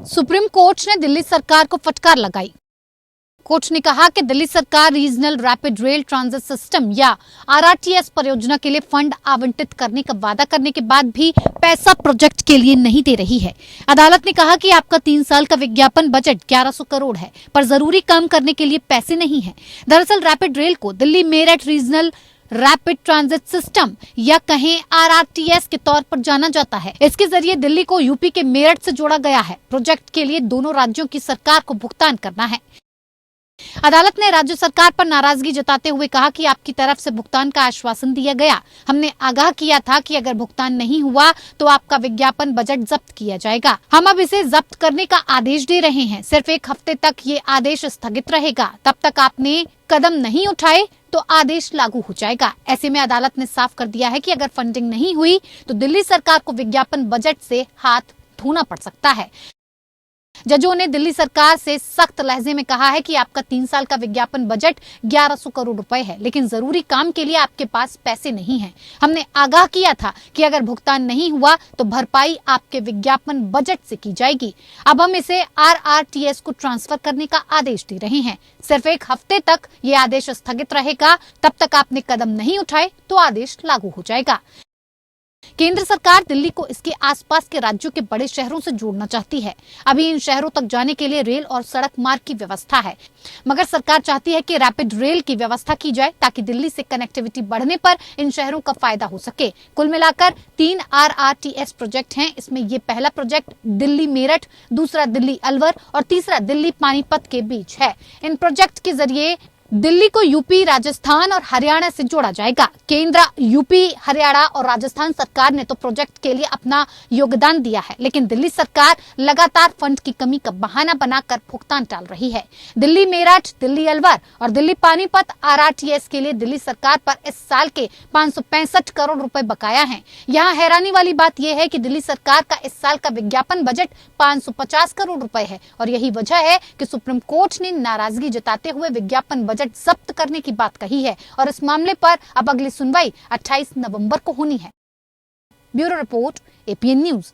Supreme court ने दिल्ली सरकार को फटकार लगाई। कोर्ट ने कहा कि दिल्ली सरकार regional rapid rail transit system या आरआरटीएस परियोजना के लिए फंड आवंटित करने का वादा करने के बाद भी पैसा प्रोजेक्ट के लिए नहीं दे रही है। अदालत ने कहा कि आपका 3 साल का विज्ञापन बजट 1100 करोड़ है, पर जरूरी काम करने के लिए पैसे नहीं है। दरअसल रैपिड रेल को Delhi Meerut regional rapid transit system या कहें आरआरटीएस के तौर पर जाना जाता है। इसके जरिए दिल्ली को यूपी के मेरठ से जोड़ा गया है। प्रोजेक्ट के लिए दोनों राज्यों की सरकार को भुगतान करना है। अदालत ने राज्य सरकार पर नाराजगी जताते हुए कहा कि आपकी तरफ से भुगतान का आश्वासन दिया गया। हमने आगाह किया था कि अगर भुगतान नहीं हुआ तो आपका विज्ञापन बजट जब्त किया जाएगा। हम अब इसे जब्त करने का आदेश दे रहे हैं। सिर्फ 1 हफ्ते तक ये आदेश स्थगित रहेगा। तब तक आपने कदम नहीं उठाए तो आदेश लागू हो जाएगा। ऐसे में अदालत ने साफ कर दिया है कि अगर फंडिंग नहीं हुई तो दिल्ली सरकार को विज्ञापन बजट से हाथ धोना पड़ सकता है। जजों ने दिल्ली सरकार से सख्त लहजे में कहा है कि आपका 3 साल का विज्ञापन बजट 1100 करोड़ रुपए है, लेकिन जरूरी काम के लिए आपके पास पैसे नहीं हैं। हमने आगाह किया था कि अगर भुगतान नहीं हुआ तो भरपाई आपके विज्ञापन बजट से की जाएगी। अब हम इसे आरआरटीएस को ट्रांसफर करने का आदेश दे रहे हैं। सिर्फ 1 हफ्ते तक ये आदेश स्थगित रहेगा। तब तक आपने कदम नहीं उठाए तो आदेश लागू हो जाएगा। केंद्र सरकार दिल्ली को इसके आसपास के राज्यों के बड़े शहरों से जोड़ना चाहती है। अभी इन शहरों तक जाने के लिए रेल और सड़क मार्ग की व्यवस्था है, मगर सरकार चाहती है कि रैपिड रेल की व्यवस्था की जाए ताकि दिल्ली से कनेक्टिविटी बढ़ने पर इन शहरों का फायदा हो सके। कुल मिलाकर 3 आरआरटीएस प्रोजेक्ट हैं। इसमें ये पहला प्रोजेक्ट दिल्ली मेरठ, दूसरा दिल्ली अलवर और तीसरा दिल्ली पानीपत के बीच है। इन प्रोजेक्ट के जरिए दिल्ली को यूपी, राजस्थान और हरियाणा से जोड़ा जाएगा। केंद्र, यूपी, हरियाणा और राजस्थान सरकार ने तो प्रोजेक्ट के लिए अपना योगदान दिया है, लेकिन दिल्ली सरकार लगातार फंड की कमी का बहाना बनाकर भुगतान टाल रही है। दिल्ली मेरठ, दिल्ली अलवर और दिल्ली पानीपत आरआरटीएस के लिए दिल्ली सरकार पर इस साल के 565 करोड़ रुपए बकाया हैं। यहाँ हैरानी वाली बात यह है कि दिल्ली सरकार का इस साल का विज्ञापन बजट 550 करोड़ रुपए है और यही वजह है कि सुप्रीम कोर्ट ने नाराजगी जताते हुए विज्ञापन बजट जब्त करने की बात कही है और इस मामले पर अब अगली सुनवाई 28 नवंबर को होनी है। Bureau report, APN news.